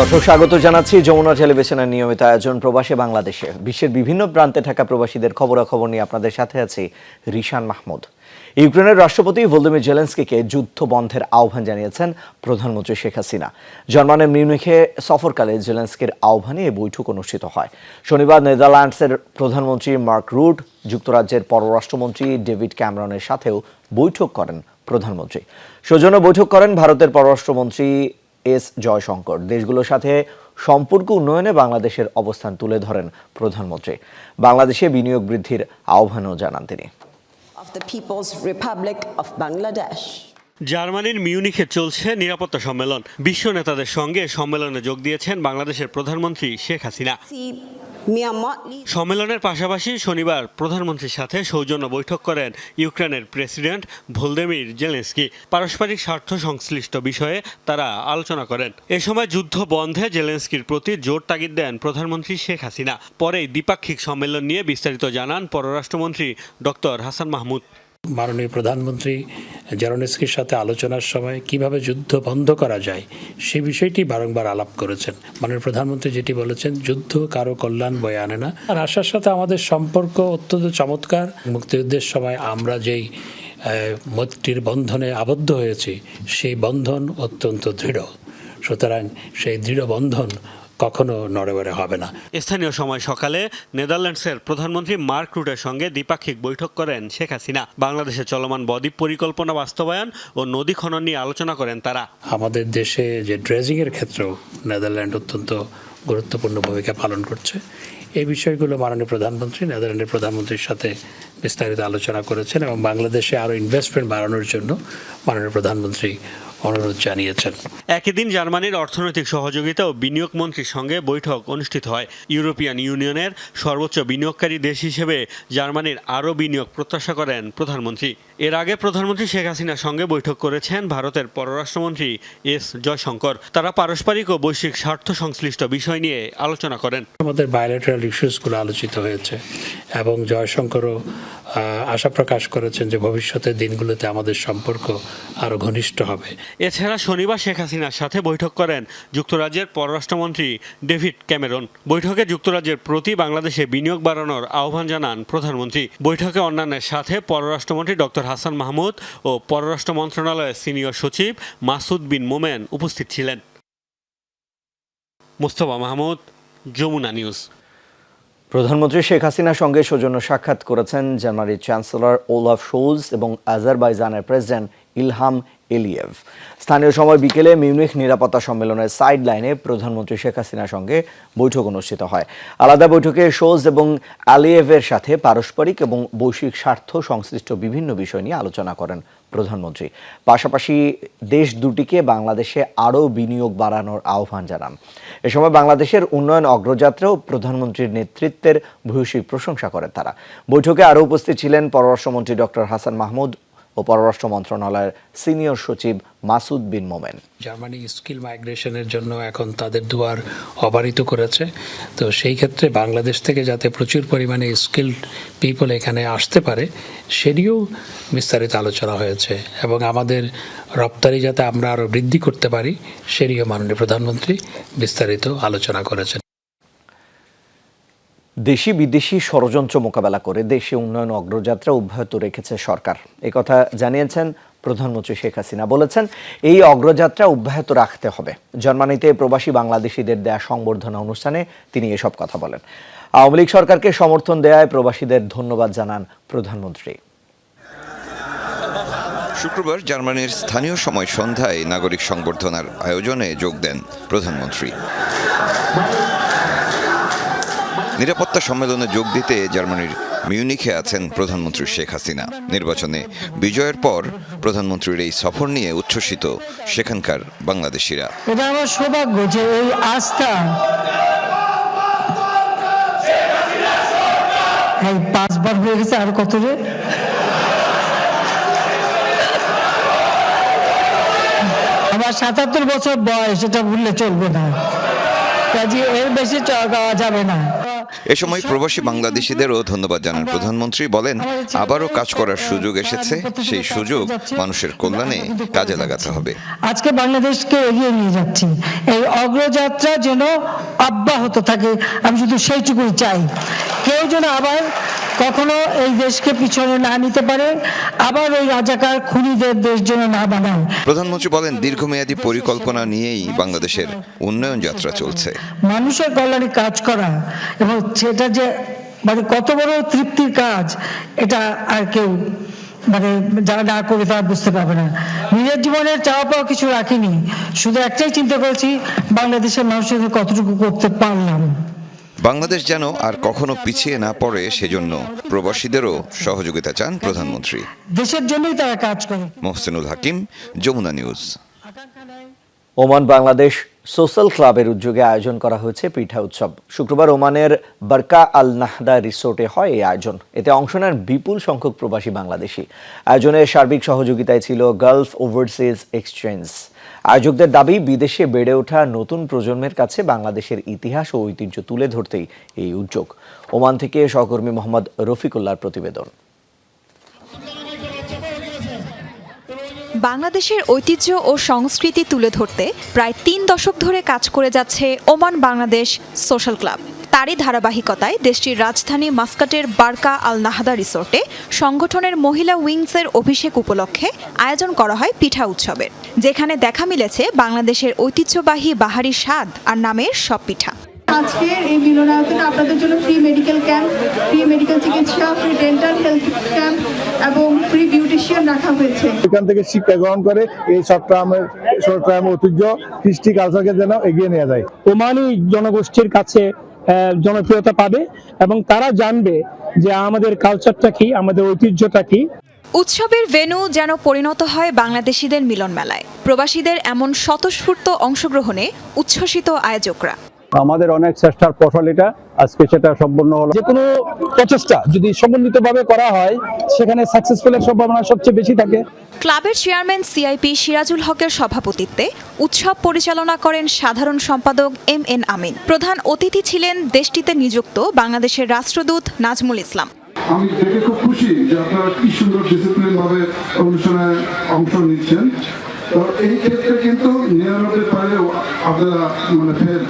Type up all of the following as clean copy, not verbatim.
দর্শক স্বাগত জানাচ্ছি যমুনা টেলিভিশনের নিয়মিত আয়োজন প্রবাসী বাংলাদেশে। বিশ্বের বিভিন্ন প্রান্তে থাকা প্রবাসীদের খবরাখবর নিয়ে আপনাদের সাথে আছি রিশান মাহমুদ। ইউক্রেনের রাষ্ট্রপতি ভলোদিমির জেলেনস্কিকে যুদ্ধ বন্ধের আহ্বান জানিয়েছেন প্রধানমন্ত্রী শেখ হাসিনা। জার্মানির মিউনিখে সফরকালে জেলেনস্কির আহ্বানে এই বৈঠক অনুষ্ঠিত হয়। শনিবার নেদারল্যান্ডসের প্রধানমন্ত্রী মার্ক রুট, যুক্তরাজ্যের পররাষ্ট্রমন্ত্রী ডেভিড ক্যামেরনের সাথেও বৈঠক করেন প্রধানমন্ত্রী। সৌজন্য বৈঠক করেন ভারতের পররাষ্ট্রমন্ত্রী এস জয়শঙ্কর। দেশগুলোর সাথে সম্পর্ক উন্নয়নে বাংলাদেশের অবস্থান তুলে ধরেন প্রধানমন্ত্রী। বাংলাদেশে বিনিয়োগ বৃদ্ধির আহ্বানও জানান তিনি। জার্মানির মিউনিখে চলছে নিরাপত্তা সম্মেলন। বিশ্ব নেতাদের সঙ্গে সম্মেলনে যোগ দিয়েছেন বাংলাদেশের প্রধানমন্ত্রী শেখ হাসিনা। সম্মেলনের পাশাপাশি শনিবার প্রধানমন্ত্রীর সাথে সৌজন্য বৈঠক করেন ইউক্রেনের প্রেসিডেন্ট ভলোদিমির জেলেনস্কি। পারস্পরিক স্বার্থ সংশ্লিষ্ট বিষয়ে তারা আলোচনা করেন। এ সময় যুদ্ধ বন্ধে জেলেনস্কির প্রতি জোর তাগিদ দেন প্রধানমন্ত্রী শেখ হাসিনা। পরেই দ্বিপাক্ষিক সম্মেলন নিয়ে বিস্তারিত জানান পররাষ্ট্রমন্ত্রী ডক্টর হাসান মাহমুদ। মাননীয় প্রধানমন্ত্রী জেলেনস্কির সাথে আলোচনার সময় কিভাবে যুদ্ধ বন্ধ করা যায় সেই বিষয়টি বারংবার আলাপ করেছেন। মাননীয় প্রধানমন্ত্রী যেটি বলেছেন, যুদ্ধ কারো কল্যাণ বয়ে আনে না। আর রাশিয়ার সাথে আমাদের সম্পর্ক অত্যন্ত চমৎকার। মুক্তিযুদ্ধের সময় আমরা যেই মৈত্রীর বন্ধনে আবদ্ধ হয়েছি সেই বন্ধন অত্যন্ত দৃঢ়। সুতরাং সেই দৃঢ় বন্ধন কখনো নড়বড়ে হবে না। স্থানীয় সময় সকালে নেদারল্যান্ডসের প্রধানমন্ত্রী মার্ক রুটের সঙ্গে দ্বিপাক্ষিক বৈঠক করেন শেখ হাসিনা। বাংলাদেশে চলমান বদ্বীপ পরিকল্পনা বাস্তবায়ন ও নদী খনন নিয়ে আলোচনা করেন তারা। আমাদের দেশে যে ড্রেজিং এর ক্ষেত্রেও নেদারল্যান্ড অত্যন্ত গুরুত্বপূর্ণ ভূমিকা পালন করছে। এই বিষয়গুলো মাননীয় প্রধানমন্ত্রী নেদারল্যান্ডের প্রধানমন্ত্রীর সাথে বিস্তারিত আলোচনা করেছেন এবং বাংলাদেশে আরও ইনভেস্টমেন্ট বাড়ানোর জন্য মাননীয় প্রধানমন্ত্রী অনুরোধ জানিয়েছেন। একই দিন জার্মানির অর্থনৈতিক সহযোগিতা ও বিনিয়োগ মন্ত্রীর সঙ্গে বৈঠক অনুষ্ঠিত হয়। ইউরোপিয়ান ইউনিয়নের সর্বোচ্চ বিনিয়োগকারী দেশ হিসেবে জার্মানির আরও বিনিয়োগ প্রত্যাশা করেন প্রধানমন্ত্রী। এর আগে প্রধানমন্ত্রী শেখ হাসিনার সঙ্গে বৈঠক করেছেন ভারতের পররাষ্ট্রমন্ত্রী এস জয়শঙ্কর। তারা পারস্পরিক ও বৈশ্বিক স্বার্থ সংশ্লিষ্ট বিষয় নিয়ে আলোচনা করেন। আমাদের বায়োলেটারাল ইস্যুসগুলো আলোচিত হয়েছে এবং জয়শঙ্করও আশা প্রকাশ করেছেন যে ভবিষ্যতের দিনগুলোতে আমাদের সম্পর্ক আরও ঘনিষ্ঠ হবে। এছাড়া শনিবার শেখ হাসিনার সাথে বৈঠক করেন যুক্তরাজ্যের পররাষ্ট্রমন্ত্রী ডেভিড ক্যামেরন। বৈঠকে যুক্তরাজ্যের প্রতি বাংলাদেশে বিনিয়োগ বাড়ানোর আহ্বান জানান প্রধানমন্ত্রী। বৈঠকে অন্যান্যের সাথে পররাষ্ট্রমন্ত্রী ডক্টর হাসান মাহমুদ ও পররাষ্ট্র মন্ত্রণালয়ের সিনিয়র সচিব মাসুদ বিন মোমেন উপস্থিত ছিলেন। মুস্তফা মাহমুদ, যমুনা নিউজ। প্রধানমন্ত্রী শেখ হাসিনার সঙ্গে সৌজন্য সাক্ষাৎ করেছেন জার্মানির চ্যান্সেলর ওলাফ শোলজ এবং আজারবাইজানের প্রেসিডেন্ট ইলহাম এলিয়েভ। স্থানীয় সময় বিকেলে মিউনিখ নিরাপত্তা সম্মেলনের সাইড লাইনে প্রধানমন্ত্রী শেখ হাসিনার সঙ্গে বৈঠক অনুষ্ঠিত হয়। আলাদা বৈঠকে শোলজ এবং আলিয়েভের সাথে পারস্পরিক এবং বৈশ্বিক স্বার্থ সংশ্লিষ্ট বিভিন্ন বিষয় নিয়ে আলোচনা করেন প্রধানমন্ত্রী। পাশাপাশি দেশ দুটিকে বাংলাদেশে আরও বিনিয়োগ বাড়ানোর আহ্বান জানান। এ সময় বাংলাদেশের উন্নয়ন অগ্রযাত্রা ও প্রধানমন্ত্রীর নেতৃত্বের ভূয়সী প্রশংসা করেন তারা। বৈঠকে আরও উপস্থিত ছিলেন পররাষ্ট্রমন্ত্রী ডক্টর হাসান মাহমুদ ও পররাষ্ট্র মন্ত্রণালয়ের সিনিয়র সচিব মাসুদ বিন মোমেন। জার্মানি স্কিল মাইগ্রেশনের জন্য এখন তাদের দুয়ার অবারিত করেছে। তো সেই ক্ষেত্রে বাংলাদেশ থেকে যাতে প্রচুর পরিমাণে স্কিলড পিপল এখানে আসতে পারে সেটিও বিস্তারিত আলোচনা হয়েছে এবং আমাদের রপ্তানি যাতে আমরা আরও বৃদ্ধি করতে পারি সেটিও মাননীয় প্রধানমন্ত্রী বিস্তারিত আলোচনা করেছেন। দেশি বিদেশি ষড়যন্ত্র মোকাবেলা করে দেশে উন্নয়ন অগ্রযাত্রা অব্যাহত রেখেছে সরকার। একথা জানিয়েছেন প্রধানমন্ত্রী শেখ হাসিনা। বলেছেন, এই অগ্রযাত্রা অব্যাহত রাখতে হবে। জার্মানিতে প্রবাসী বাংলাদেশিদের দেয়া সংবর্ধনা অনুষ্ঠানে তিনি এসব কথা বলেন। আওয়ামী লীগ সরকারকে সমর্থন দেয়ায় প্রবাসীদের ধন্যবাদ জানান প্রধানমন্ত্রী। শুক্রবার জার্মানির স্থানীয় সময় সন্ধ্যায় নাগরিক সংবর্ধনার আয়োজনে যোগ দেন প্রধানমন্ত্রী। নিরাপত্তা সম্মেলনে যোগ দিতে জার্মানির মিউনিখে আছেন প্রধানমন্ত্রী শেখ হাসিনা। নির্বাচনে বিজয়ের পর প্রধানমন্ত্রীর এই সফর নিয়ে উচ্ছ্বসিত সেখানকার বাংলাদেশিরা। এটা আমার সৌভাগ্য যে এই আস্থা এই 5 বার হয়ে গেছে। আর কত রে? আমার 77 বছর বয়স, এটা ভুললে চলবে না। কাজে এর বেশি গাওয়া যাবে না। এ সময় প্রবাসী বাংলাদেশিদেরও ধন্যবাদ জানান প্রধানমন্ত্রী। বলেন, আবারও কাজ করার সুযোগ এসেছে, সেই সুযোগ মানুষের কল্যাণে কাজে লাগাতে হবে। আজকে বাংলাদেশকে এগিয়ে নিয়ে যাচ্ছি, এই অগ্রযাত্রা যেন অব্যাহত থাকে, আমি শুধু সেইটুকুই চাই। কেউ যেন আবার কখনো এই দেশকে পিছনে না নিতে পারে, আবার ওই রাজাকার খুনিদের দেশ যেন না বানায়। প্রধানমন্ত্রী বলেন, দীর্ঘমেয়াদী পরিকল্পনা নিয়েই বাংলাদেশের উন্নয়ন যাত্রা চলছে। মানুষের কল্যাণে কাজ করা এবং সেটা যে মানে কত বড় তৃপ্তির কাজ, এটা আর কেউ মানে যারা না করে তারা বুঝতে পারবে না। নিজের জীবনের চাওয়া পাওয়া কিছু রাখিনি, শুধু একটাই চিন্তা করেছি, বাংলাদেশের মানুষের কতটুকু করতে পারলাম। বাংলাদেশ যেন আর কখনো পিছিয়ে না পড়ে, সেজন্য প্রবাসীদেরও সহযোগিতা চান প্রধানমন্ত্রী। দেশের জন্যই তারা কাজ করে। Mohsinul Hakim, Jamuna news. Oman Bangladesh social ক্লাবের উদ্যোগে আয়োজন করা হয়েছে পিঠা উৎসব। শুক্রবার ওমানের বারকা আল নাহদা রিসোর্টে হয় এই আয়োজন। এতে অংশ নেন বিপুল সংখ্যক প্রবাসী বাংলাদেশি। আয়োজনে সার্বিক সহযোগিতায় ছিল গালফ ওভারসিজ এক্সচেঞ্জ। আয়োজকদের দাবি, বিদেশে বেড়ে ওঠা নতুন প্রজন্মের কাছে বাংলাদেশের ইতিহাস ও ঐতিহ্য তুলে ধরতেই এই উদ্যোগ। ওমান থেকে সহকর্মী মোহাম্মদ রফিকুল্লাহর প্রতিবেদন। বাংলাদেশের ঐতিহ্য ও সংস্কৃতি তুলে ধরতে প্রায় ৩ দশক ধরে কাজ করে যাচ্ছে ওমান বাংলাদেশ সোশ্যাল ক্লাব। তারই ধারাবাহিকতায় দেশটির রাজধানী মাস্কাটের বারকা আল নাহদা রিসোর্টে সংগঠনের মহিলা উইংসের অভিষেক উপলক্ষে আয়োজন করা হয় পিঠা উৎসবের, যেখানে দেখা মিলেছে বাংলাদেশের ঐতিহ্যবাহী বাহারি স্বাদ আর নামের সব পিঠা। আজকের এই মিলনায়তনে আপনাদের জন্য free medical camp, free medical চিকিৎসা, ফ্রি ডেন্টাল হেলথ ক্যাম্প এবং ফ্রি বিউটিশিয়ান রাখা হয়েছে। এখান থেকে শিক্ষা গ্রহণ করে এই চট্টগ্রামের ঐতিহ্য কৃষ্টি কালচারকে যেন এগিয়ে নিয়ে যায়। ওমানি জনগোষ্ঠীর কাছে জনপ্রিয়তা পাবে এবং তারা জানবে যে আমাদের কালচারটা কি, আমাদের ঐতিহ্যটা কি। উৎসবের ভেন্যু যেন পরিণত হয় বাংলাদেশিদের মিলন মেলায়। প্রবাসীদের এমন স্বতঃস্ফূর্ত অংশগ্রহণে উচ্ছ্বসিত আয়োজকরা। আমাদের অনেক চেষ্টার ফসল এটা, আজকে সেটা সম্পূর্ণ হলো। যে কোনো প্রচেষ্টা যদি সমন্বিতভাবে করা হয়, সেখানে সাকসেসফুলের সম্ভাবনা সবচেয়ে বেশি থাকে। ক্লাবের চেয়ারম্যান সিআইপি সিরাজুল হকের সভাপতিত্বে উৎসব পরিচালনা করেন সাধারণ সম্পাদক MN আমিন। প্রধান অতিথি ছিলেন দেশটিতে নিযুক্ত বাংলাদেশের রাষ্ট্রদূত নাজমুল ইসলাম। আমি দেখে খুব খুশি যে আপনারা কি সুন্দর ডিসিপ্লিন ভাবে অনুষ্ঠানে অংশ নিচ্ছেন। তো এই ক্ষেত্রে কিন্তু 99% আপনারা ফের।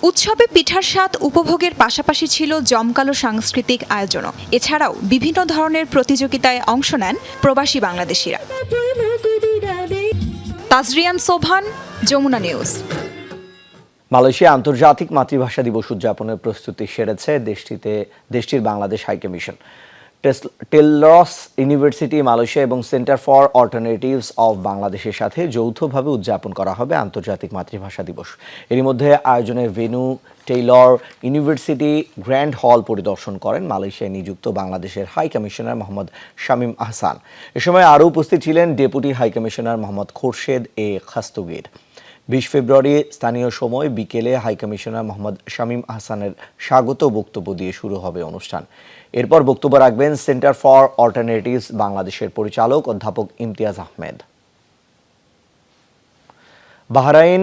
উৎসবে পিঠার স্বাদ উপভোগের পাশাপাশি ছিল জমকালো সাংস্কৃতিক আয়োজনও। এছাড়াও বিভিন্ন ধরনের প্রতিযোগিতায় অংশ নেন প্রবাসী বাংলাদেশিরা। তাজরিয়ান সোভান, যমুনা নিউজ। মালয়েশিয়া আন্তর্জাতিক মাতৃভাষা দিবস উদযাপনের প্রস্তুতি সেরেছে দেশটির Bangladesh high commission. Taylor's university Malaysia এবং সেন্টার ফর অল্টারনেটিভস অফ বাংলাদেশের সাথে যৌথভাবে উদযাপন করা হবে আন্তর্জাতিক মাতৃভাষা দিবস। এরই মধ্যে আয়োজনের ভেন্যু টেইলর ইউনিভার্সিটি গ্র্যান্ড হল পরিদর্শন করেন মালয়েশিয়ায় নিযুক্ত বাংলাদেশের হাই কমিশনার মোহাম্মদ শামীম আহসান। এ সময় আরও উপস্থিত ছিলেন deputy high commissioner Mohammad Khorshed A Khastagir. 20 ফেব্রুয়ারি স্থানীয় সময় বিকেলে হাই কমিশনার মোহাম্মদ শামীম আহসানের স্বাগত বক্তব্য দিয়ে শুরু হবে অনুষ্ঠান। এরপর বক্তব্য রাখবেন সেন্টার ফর অল্টারনেটিভস বাংলাদেশের পরিচালক অধ্যাপক ইমতিয়াজ আহমেদ। বাহরাইন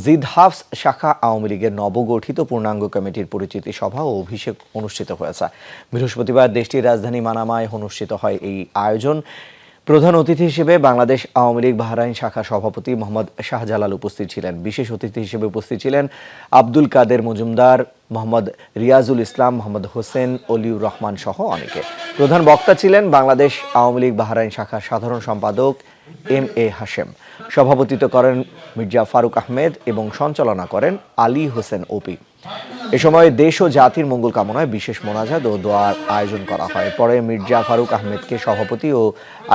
জিদহাফস শাখা আওয়ামী লীগের নবগঠিত পূর্ণাঙ্গ কমিটির পরিচিতি সভা ও অভিষেক অনুষ্ঠিত হয়েছে। বৃহস্পতিবার দেশটির রাজধানী মানামায় অনুষ্ঠিত হয় এই আয়োজন। প্রধান অতিথি হিসেবে বাংলাদেশ আওয়ামী লীগ বাহরাইন শাখা সভাপতি মোহাম্মদ শাহজালাল উপস্থিত ছিলেন। বিশেষ অতিথি হিসেবে উপস্থিত ছিলেন আব্দুল কাদের মজুমদার, মোহাম্মদ রিয়াজুল ইসলাম, মোহাম্মদ হোসেন অলিউর রহমান সহ অনেকে। প্রধান বক্তা ছিলেন বাংলাদেশ আওয়ামী লীগ বাহরাইন শাখার সাধারণ সম্পাদক MA হাশেম। সভাপতিত্ব করেন মির্জা ফারুক আহমেদ এবং সঞ্চালনা করেন আলী হোসেন ওপি। এ সময় দেশ ও জাতির মঙ্গল কামনায় বিশেষ মোনাজাত ও দোয়ার আয়োজন করা হয়। পরে মির্জা ফারুক আহমেদকে সভাপতি ও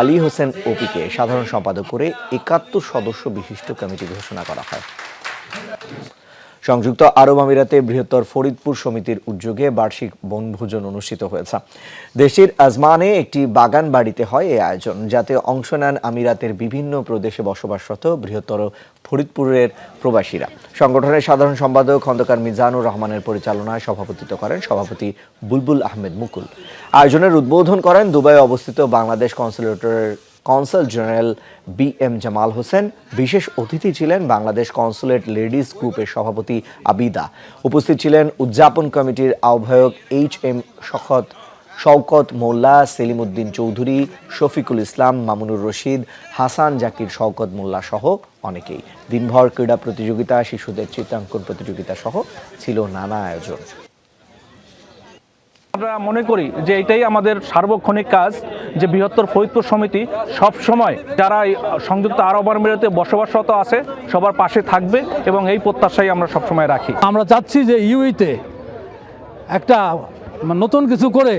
আলী হোসেন ওপিকে সাধারণ সম্পাদক করে 71 সদস্য বিশিষ্ট কমিটি ঘোষণা করা হয়। সংযুক্ত আরব আমিরাতে বৃহত্তর ফরিদপুর সমিতির উদ্যোগে বার্ষিক বনভোজন অনুষ্ঠিত হয়েছে। দেশটির আজমানে একটি বাগান বাড়িতে হয় এই আয়োজন, যাতে অংশ নেন আমিরাতের বিভিন্ন প্রদেশে বসবাসরত বৃহত্তর ফরিদপুরের প্রবাসীরা। সংগঠনের সাধারণ সম্পাদক খন্দকার মিজানুর রহমানের পরিচালনায় সভাপতিত্ব করেন সভাপতি বুলবুল আহমেদ মুকুল। আয়োজনের উদ্বোধন করেন দুবাইয়ে অবস্থিত বাংলাদেশ কনসুলেটরের consul general BM Jamal Hossain. বিশেষ অতিথি ছিলেন বাংলাদেশ কনসুলেট লেডিজ গ্রুপের সভাপতি আবিদা। উপস্থিত ছিলেন উদযাপন কমিটির আহ্বায়ক HM শওকত মোল্লা, সেলিম উদ্দিন চৌধুরী, শফিকুল ইসলাম, মামুনুর রশিদ, হাসান জাকির, শওকত মোল্লা সহ অনেকেই। দিনভর ক্রীড়া প্রতিযোগিতা, শিশুদের চিত্রাঙ্কন প্রতিযোগিতা সহ ছিল নানা আয়োজন। আমরা মনে করি যে এটাই আমাদের সার্বক্ষণিক কাজ, যে বৃহত্তর ফরিদপুর সমিতি সব সময় যারা এই সংযুক্ত আরব আমিরাতে বসবাসরত আছে সবার পাশে থাকবে এবং এই প্রত্যাশাই আমরা সবসময় রাখি। আমরা চাচ্ছি যে ইউইতে একটা নতুন কিছু করে,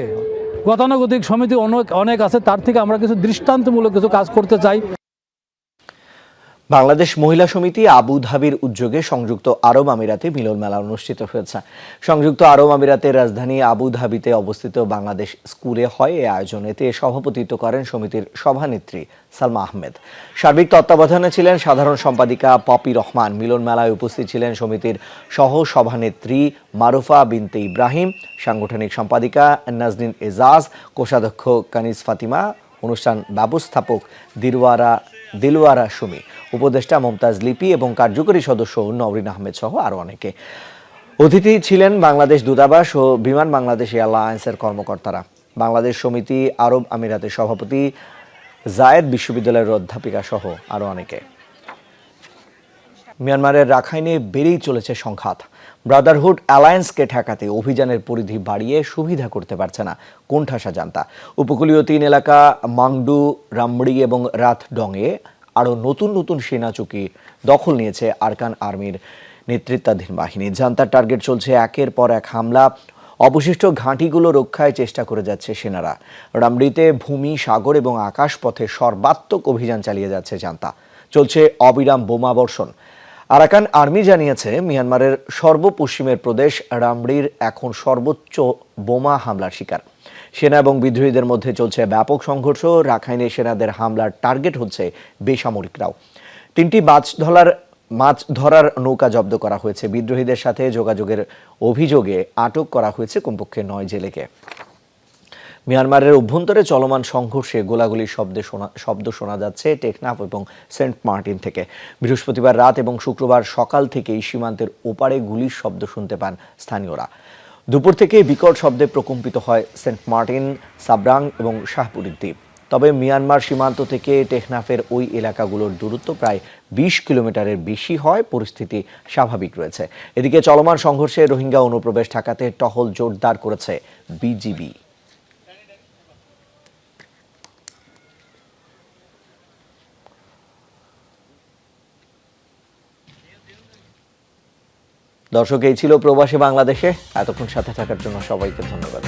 গতানুগতিক সমিতি অনেক আছে, তার থেকে আমরা কিছু দৃষ্টান্তমূলক কিছু কাজ করতে চাই। বাংলাদেশ মহিলা সমিতি আবুধাবির উদ্যোগে সংযুক্ত আরব আমিরাতে মিলন মেলা অনুষ্ঠিত হয়েছে। সংযুক্ত আরব আমিরাতের রাজধানী আবুধাবিতে অবস্থিত বাংলাদেশ স্কুলে হয় এই আয়োজন। এতে সভাপতিত্ব করেন সমিতির সভানেত্রী সালমা আহমেদ। সার্বিক তত্ত্বাবধানে ছিলেন সাধারণ সম্পাদিকা পপি রহমান। মিলন মেলায় উপস্থিত ছিলেন সমিতির সহ সভানেত্রী মারুফা বিনতে ইব্রাহিম, সাংগঠনিক সম্পাদিকা নাজনীন এজাজ, কোষাধ্যক্ষ কানিজ ফাতিমা, অনুষ্ঠান ব্যবস্থাপক দিলওয়ারা সুমি, উপদেষ্টা মমতাজ লিপি এবং কার্যকরী সদস্য নওরিন আহমেদ সহ আরো অনেকে। অতিথি ছিলেন বাংলাদেশ দূতাবাস ও বিমান বাংলাদেশ এয়ারলাইন্সের কর্মকর্তারা। বাংলাদেশ সমিতি আরব আমিরাতের সভাপতি, জায়েদ বিশ্ববিদ্যালয়ের অধ্যাপিকা সহ আরো অনেকে। মিয়ানমারের রাখাইনে বেড়েই চলেছে সংঘাত। ব্রাদারহুড অ্যালায়েন্সকে ঠেকাতে অভিযানের পরিধি বাড়িয়ে সুবিধা করতে পারছে না কোণঠাসা জান্তা। উপকূলীয় 3 এলাকা মাংডু, রামড়ি এবং রাতডংয়ে আরও নতুন সেনা চুকি দখল নিয়েছে আরকান আর্মির নেতৃত্বাধীন বাহিনী। জান্তার টার্গেট চলছে একের পর এক হামলা। অবশিষ্ট ঘাঁটিগুলো রক্ষায় চেষ্টা করে যাচ্ছে সেনারা। রামড়িতে ভূমি, সাগর এবং আকাশপথে সর্বাত্মক অভিযান চালিয়ে যাচ্ছে জান্তা। চলছে অবিরাম বোমা বর্ষণ। আরাকান আর্মি জানিয়েছে মিয়ানমারের সর্বপশ্চিমের প্রদেশ রামড়ির এখন সর্বোচ্চ বোমা হামলার শিকার। সেনা এবং বিদ্রোহীদের মধ্যে চলছে ব্যাপক সংঘর্ষ। রাখাইনে সেনাদের হামলার টার্গেট হচ্ছে বেসামরিকরাও। 3টি মাছ ধরার নৌকা জব্দ করা হয়েছে। বিদ্রোহীদের সাথে যোগাযোগের অভিযোগে আটক করা হয়েছে কমপক্ষে 9 জেলেকে। মিয়ানমারের অভ্যন্তরে চলমান সংঘর্ষে গোলাগুলির শব্দ শোনা যাচ্ছে টেকনাফ এবং সেন্ট মার্টিন থেকে। বৃহস্পতিবার রাত এবং শুক্রবার সকাল থেকেই সীমান্তের ওপারে গুলির শব্দ শুনতে পান স্থানীয়রা। দুপুর থেকে বিকট শব্দে প্রকম্পিত হয় সেন্ট মার্টিন, সাবরাং এবং শাহপুরীর দ্বীপ। তবে মিয়ানমার সীমান্ত থেকে টেকনাফের ওই এলাকাগুলোর দূরত্ব প্রায় 20 কিলোমিটারের বেশি হয়। পরিস্থিতি স্বাভাবিক রয়েছে। এদিকে চলমান সংঘর্ষে রোহিঙ্গা অনুপ্রবেশ ঠেকাতে টহল জোরদার করেছে বিজিবি। দর্শক, এই ছিল প্রবাসী বাংলাদেশে। এতক্ষণ সাথে থাকার জন্য সবাইকে ধন্যবাদ।